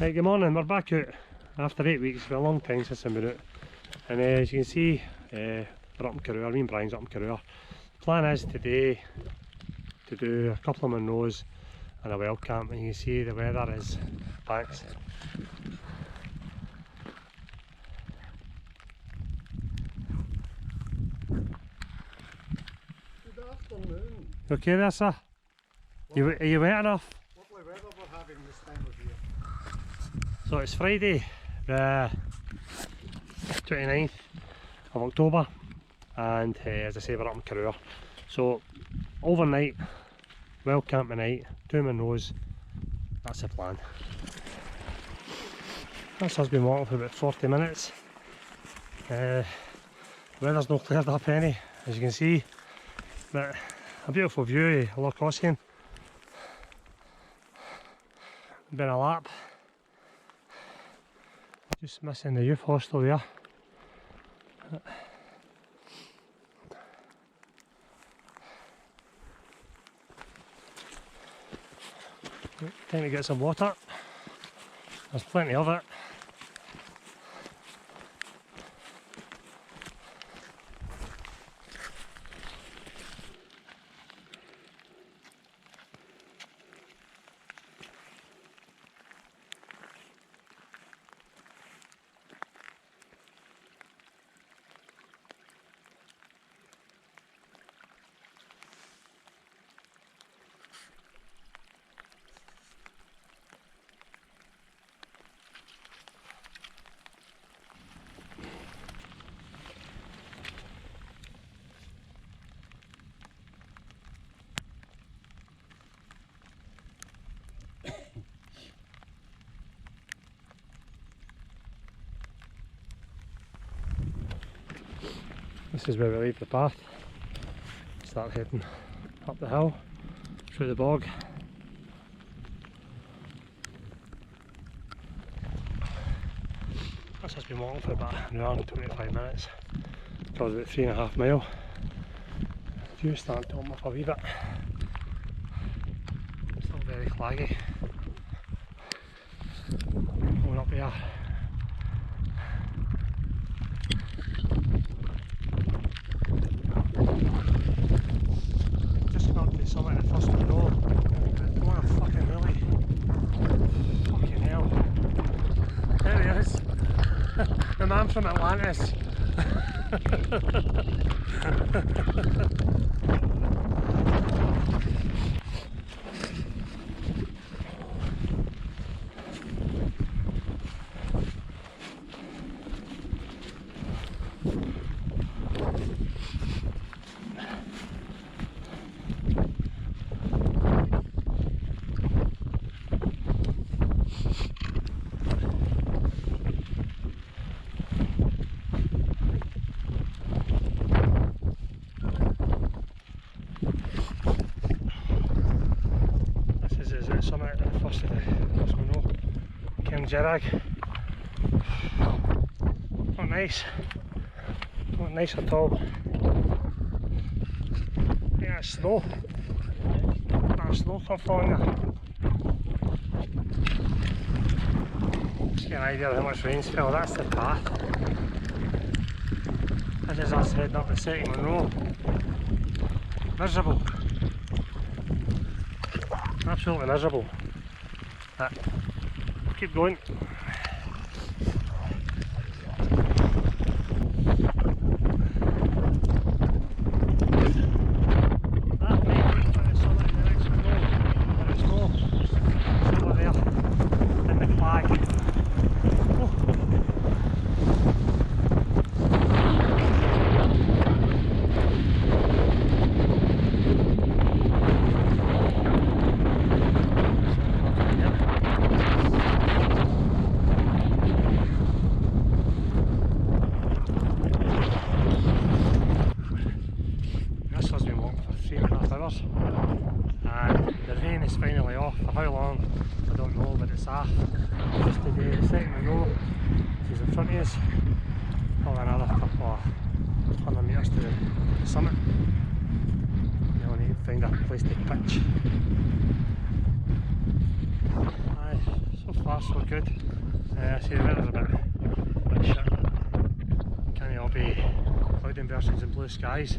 Right, good morning, we're back out after 8 weeks. It's been a long time since I've been out, and as you can see, we're up in Corrour. Me and Brian's up in Corrour. The plan is today to do a couple of Munros and a WildCamp, and you can see the weather is thanks. Good afternoon. You okay there, sir? Are you wet enough? Lovely weather we're having this time of year. So it's Friday, the 29th of October, and as I say, we're up in Corrour. So overnight, WildCamp tonight, 2 Munros, that's the plan. This has been walking for about 40 minutes. The weather's not cleared up any, as you can see, but a beautiful view of Loch Ossian. Been a lap. Just missing the youth hostel there. Time to get some water. There's plenty of it. This is where we leave the path, start heading up the hill, through the bog. This has been walking for about an hour and 25 minutes, covers about 3.5 miles. The view's starting to warm up a wee bit, still very claggy. Going up there. Summit at first Munro. What a fucking really. Fucking hell. There he is. The man from Atlantis. Summit at the first of the first Munro, Dearg. Not nice, not nice at all. Yeah, it's snow. That snow come falling there. Just get an idea of how much rain's fell. That's the path. This is us heading up the second Munro. Miserable. Absolutely miserable. Keep going. And the rain is finally off. For how long I don't know, but it's off. Just to do the second Munro, which is in front of us. Probably another couple of 100 metres to the summit. You'll need to find a place to pitch. Aye, So far so good. I see the weather's a bit shit. Can't all be cloud inversions and blue skies.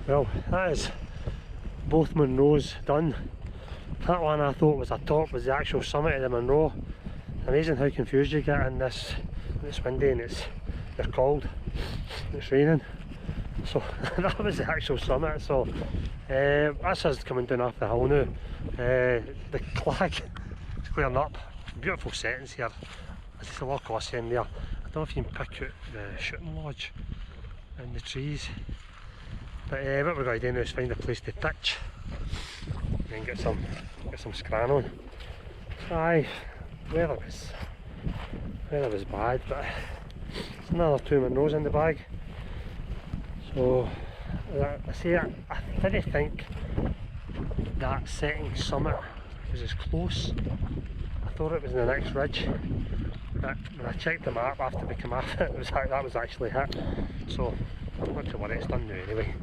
Well, that is both Munros done. That one I thought was a top was the actual summit of the Munro. Amazing how confused you get in this. It's windy and you're cold, it's raining. So that was the actual summit. So that's us coming down off the hill now. The clag is clearing up. Beautiful settings here. There's a lot of glossy in there. I don't know if you can pick out the shooting lodge in the trees. But what we're going to do now is find a place to pitch and get some scran on. Aye, weather was bad, but there's another 2 Munros in the bag. So I say I didn't think that setting summit was as close. I thought it was in the next ridge, but when I checked the map after we came off it, that was actually hit. So I'm not too worried, it's done now anyway.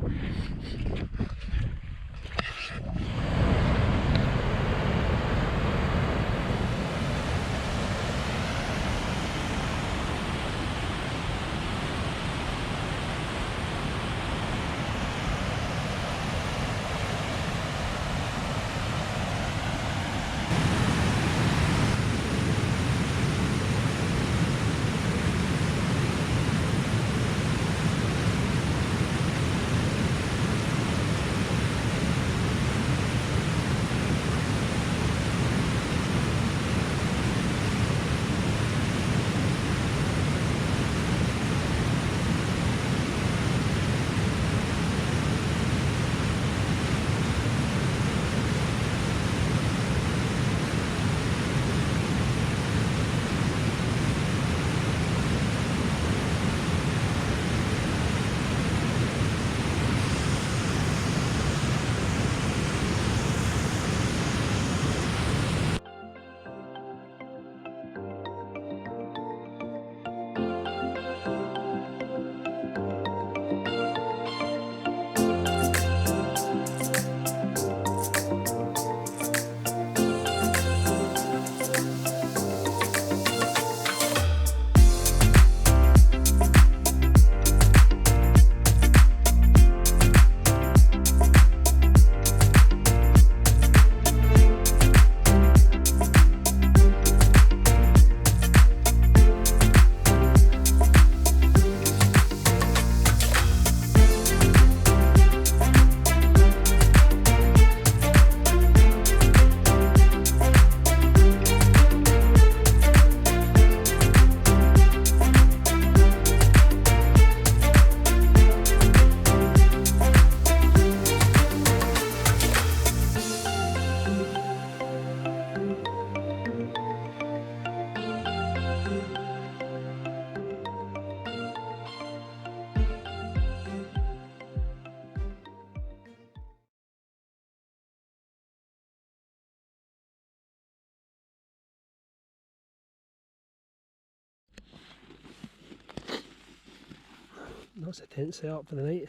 That's the tent set up for the night.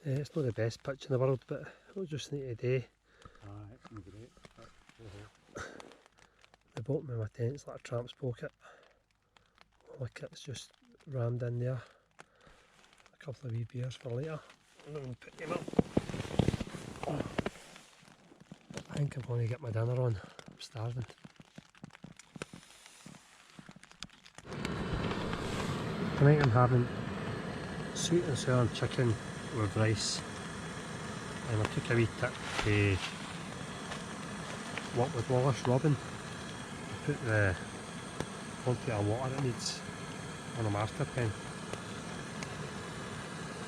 It's not the best pitch in the world, but we'll just need today. Aye, it's been great. The bottom of my tent's like a tramp's pocket. All my kit's just rammed in there. A couple of wee beers for later. I'm going to put them up. I think I'm going to get my dinner on. I'm starving. Tonight I'm having sweet and sour chicken with rice, and I took a wee tip to work with Wallace Robin. I put the quantity of water it needs on a master pen.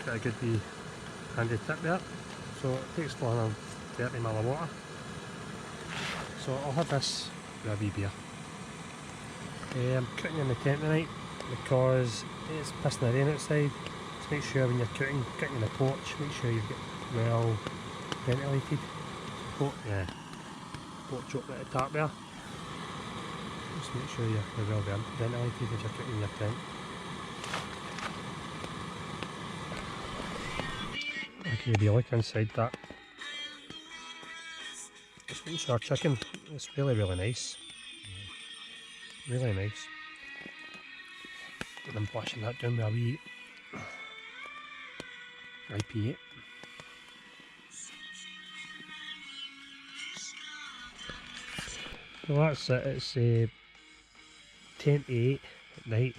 Got a good wee handy tip there. So it takes 430 ml of water. So I'll have this with a wee beer. I'm cooking in the tent tonight because it's pissing rain outside. So make sure when you're cooking in the porch, make sure you've got well ventilated. Porch open at the top there. Just make sure you're well ventilated as you're cooking in your tent. Okay, the look inside that. It's our chicken. It's really, really nice. Really nice. And I'm washing that down with a wee IPA. So that's it. It's 10 to 8 at night.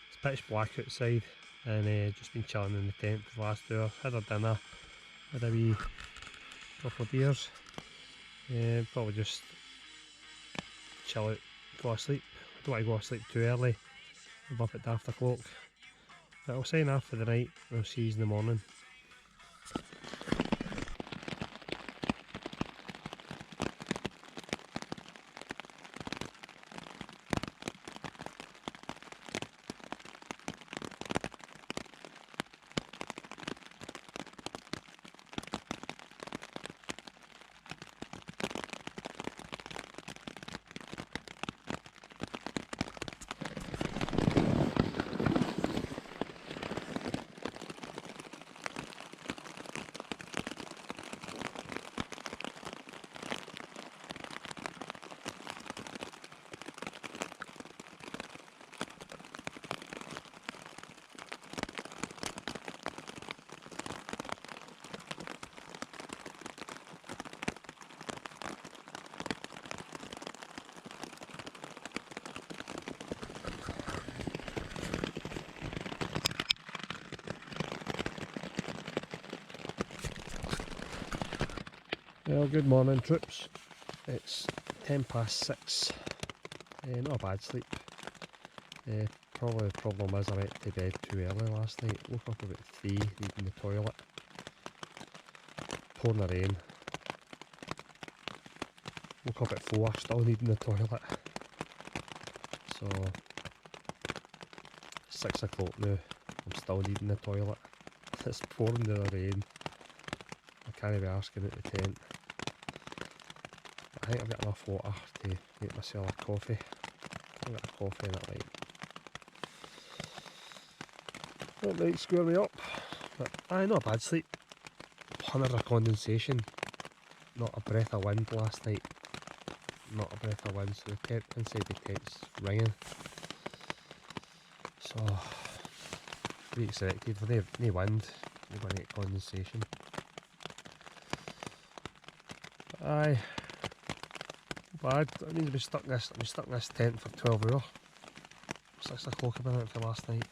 It's pitch black outside, and just been chilling in the tent for the last hour. Had our dinner, had a wee couple of beers. Probably just chill out, go to sleep. I don't want to go to sleep too early. I'm up at daft o'clock. But I'll sign off for the night. We'll see you in the morning. Well, good morning troops. It's 10 past 6. Not a bad sleep. Probably the problem is I went to bed too early last night. Woke up about 3, needing the toilet. Pouring the rain. Woke up at 4, still needing the toilet. So 6 o'clock now, I'm still needing the toilet. It's pouring down the rain. I can't be asking at the tent. I think I've got enough water to make myself a coffee. I've got a coffee in it, like. That might square me up, but not a bad sleep. 100 of condensation, not a breath of wind last night. Not a breath of wind, so the tent inside the tent's ringing. So, pretty excited. With no wind, you're going to get condensation. Aye. Bad. I mean, I've been stuck in this tent for 12 hours. 6 o'clock I've been out for last night.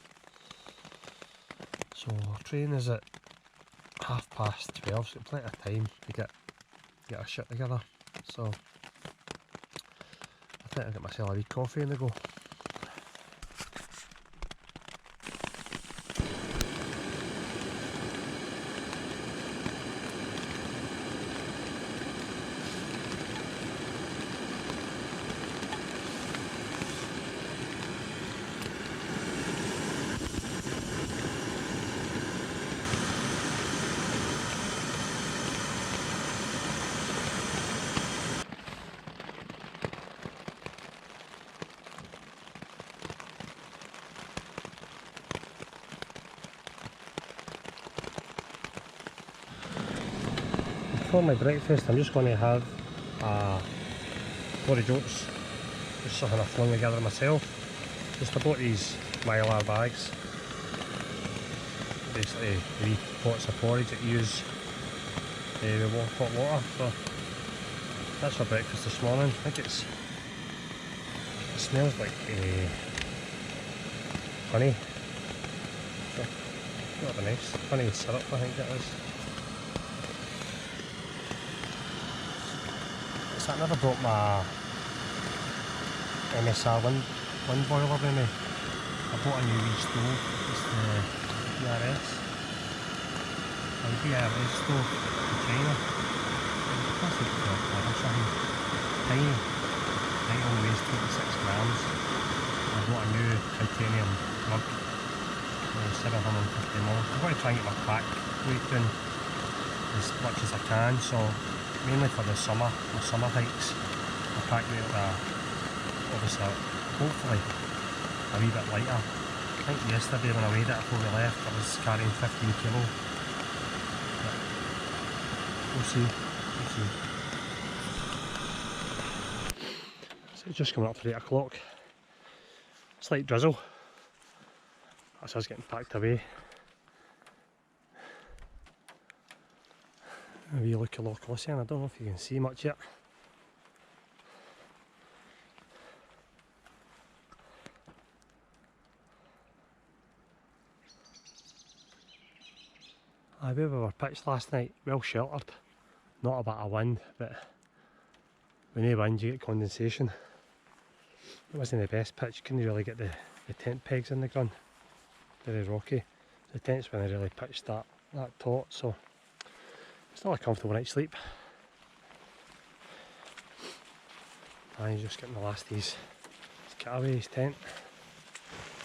So our train is at 12:30, so plenty of time to get our shit together. So I think I'll get myself a wee coffee and a go. For my breakfast, I'm just going to have a porridge oats, just something I flung together myself. Just I bought these mylar bags, basically 3 pots of porridge that you use with hot water. So that's for breakfast this morning. I think it smells like honey. So that'll be nice. Honey syrup, I think it is. I never brought my MSR wind boiler with me. I bought a new wee stove. It's the DRS. A DRS stove in China. That's like or something. Tiny. I think it only weighs 26 grams. I bought a new titanium mug. 750 ml. I'm going to try and get my pack weight down as much as I can. So mainly for the summer hikes, I pack weight obviously, hopefully a wee bit lighter. I think yesterday when I weighed it before we left, I was carrying 15 kilo. But we'll see. So it's just coming up for 8 o'clock. Slight drizzle. That's us getting packed away. A wee look at Loch Lothian. I don't know if you can see much yet. We were pitched last night, well sheltered. Not a bit of wind, but when you wind you get condensation. It wasn't the best pitch, couldn't really get the tent pegs in the ground. Very rocky. The tents when I really pitched that taut, so it's not a comfortable night's sleep. And he's just getting the last of his getaway, his tent.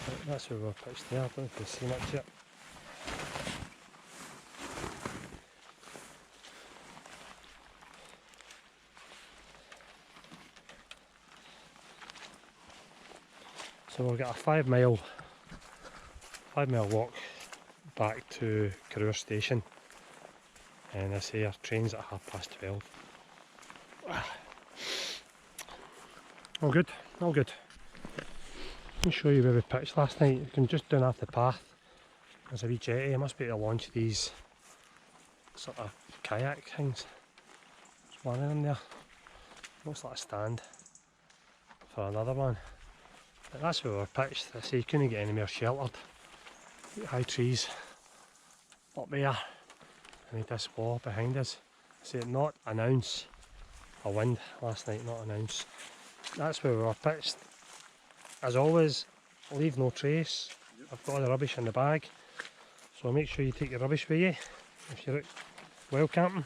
But that's where we were pitched there, I don't know if you can see much yet. So we'll get a 5 mile walk back to Corrour station, and I say our train's at 12:30. All good, all good. Let me show you where we pitched last night. You can just down off the path. There's a wee jetty. I must be able to launch these sort of kayak things. There's one in there. Looks like a stand for another one. But that's where we were pitched. I say you couldn't get any more sheltered. High trees up there. I need this wall behind us. I say not an ounce of wind last night, not an ounce. That's where we were pitched. As always, leave no trace. I've got all the rubbish in the bag, so make sure you take your rubbish with you if you're out wild camping.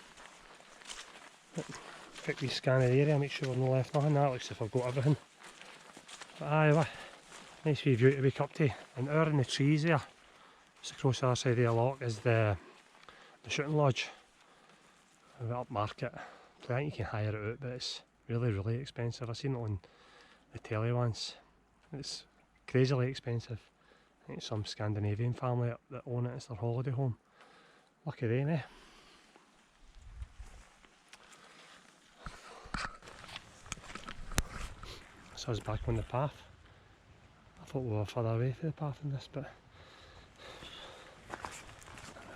Quickly scan the area, make sure we've not left nothing. That looks as if I've got everything. But aye, nice wee view to wake up to. And out in the trees there, just across the other side of the loch, is the shooting lodge. We're up market. I think you can hire it out, but it's really expensive. I've seen it on the telly once. It's crazily expensive. I think it's some Scandinavian family that own it. It's their holiday home. Lucky them, eh? So I was back on the path. I thought we were further away from the path in this, but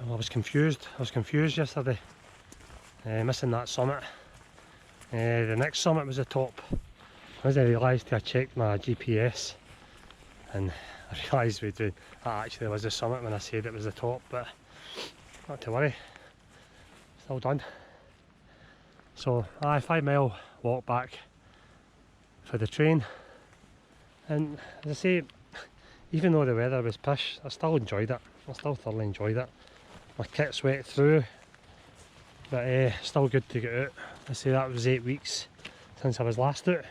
well, I was confused yesterday, missing that summit. The next summit was the top. As I realised, I checked my GPS and I realised that actually was the summit when I said it was the top, but not to worry, still done. So 5 mile walk back for the train, and as I say, even though the weather was pish, I still enjoyed it. I still thoroughly enjoyed it. My kit's wet through, but still good to get out. I say that was 8 weeks since I was last out,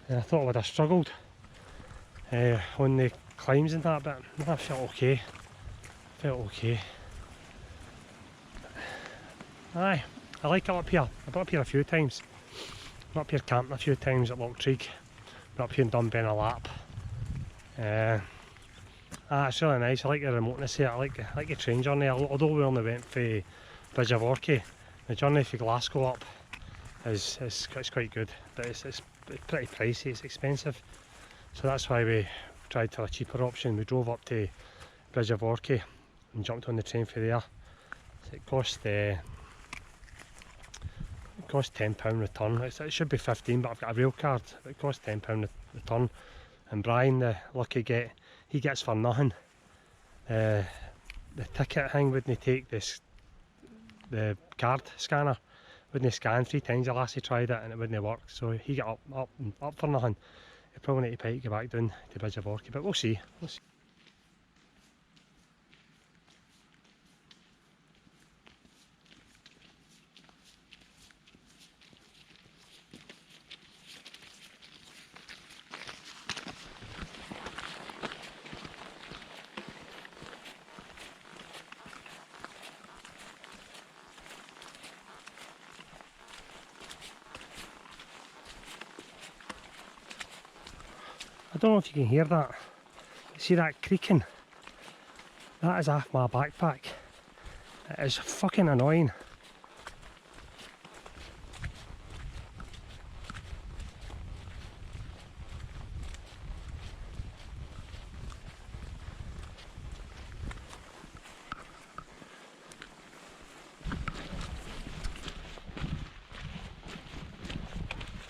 and I thought I would have struggled on the climbs and that, but I felt okay. Aye, I like it up here. I've been up here a few times. Been up here camping a few times at Loch Treig. Been up here and done Ben a lap. It's really nice. I like the remoteness here. I like the train journey. Although we only went for Bridge of Orchy, the journey for Glasgow up is quite good, but it's pretty pricey. It's expensive, so that's why we tried for a cheaper option. We drove up to Bridge of Orchy and jumped on the train for there. So it cost £10 return. It should be 15, but I've got a rail card. It cost £10 return. And Brian, the lucky get, he gets for nothing. The ticket thing wouldn't take the card scanner. Wouldn't scan 3 times. The lassie tried it and it wouldn't work. So he got up for nothing. He probably need to pay to get back down to Bridge of Orchy, but we'll see. I don't know if you can hear that. See that creaking? That is off my backpack. It is fucking annoying.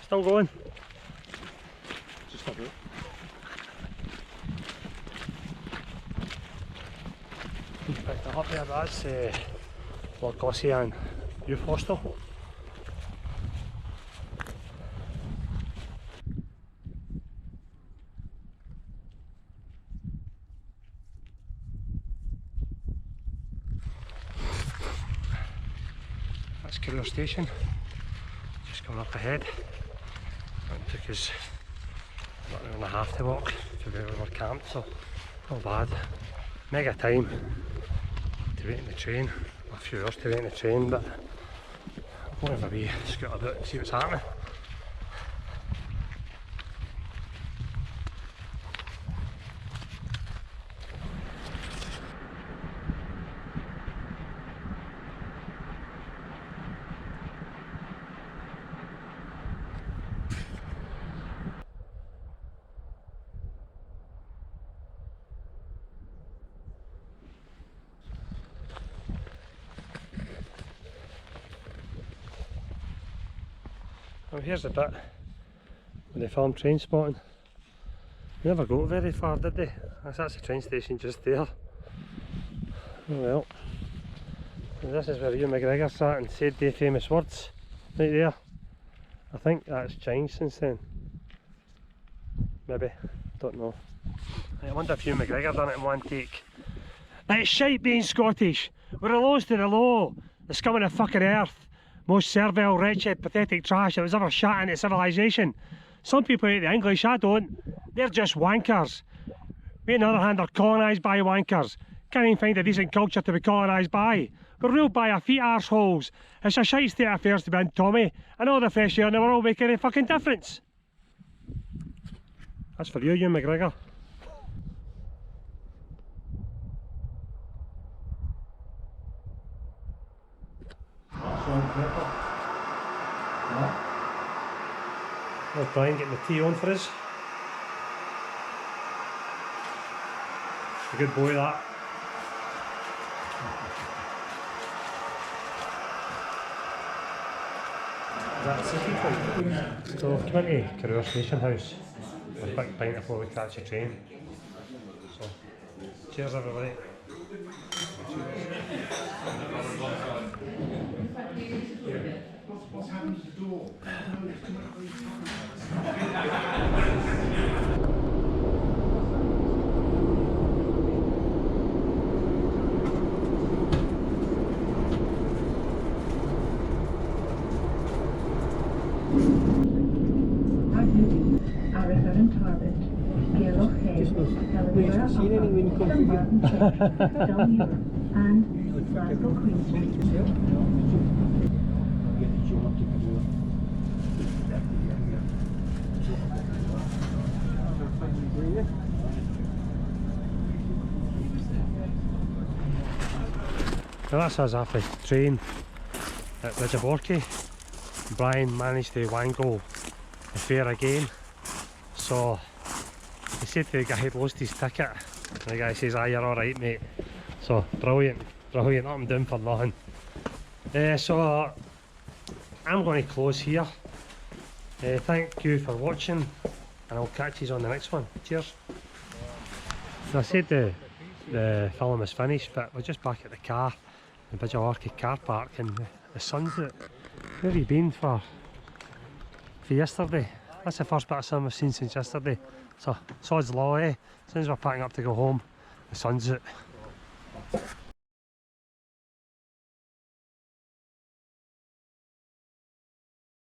Still going? Just a bit. Picked that up there, that's WildCamp Youth Hostel. That's Corrour Station, just coming up ahead. It took us about an hour and a half to walk to where we were camped, so not bad. Mega time to wait in the train, a few hours to wait in the train, but I'm going to have a wee scoot about and see what's happening. Well, here's the bit where they filmed Trainspotting. They never got very far, did they? That's the train station just there. Oh well. And this is where Ewan McGregor sat and said the famous words. Right there. I think that's changed since then. Maybe. Don't know. I wonder if Ewan McGregor done it in one take. It's shite being Scottish. We're the lowest of the low. The scum of the fucking earth. Most servile, wretched, pathetic trash that was ever shot into civilization. Some people hate the English, I don't. They're just wankers. We on the other hand are colonised by wankers. Can't even find a decent culture to be colonised by. We're ruled by our feet arseholes. It's a shite state of affairs to be in Tommy. And all the fresh air in the world make any fucking difference. That's for you, Ewan McGregor. There's Brian getting the tea on for us. A good boy that. That's the people. So we've come into Corrour Station House. A quick pint before we catch a train. So cheers everybody. What's happened to the door? Our referent target, Gaibhre, Helena, and Glasgow Queen Street. Now that's us after the train at Gaibhre. Brian managed to wangle the fare again, so he said to the guy he'd lost his ticket, and the guy says, "Ah, you're alright mate." So brilliant, brilliant, up and down for nothing. So I'm going to close here. Thank you for watching, and I'll catch you on the next one. Cheers. So I said the film is finished, but we're just back at the car, the Gaibhre car park, and the sun's out. Where have you been for yesterday? That's the first bit of sun we've seen since yesterday. So sod's law, eh? As soon as we're packing up to go home, the sun's out.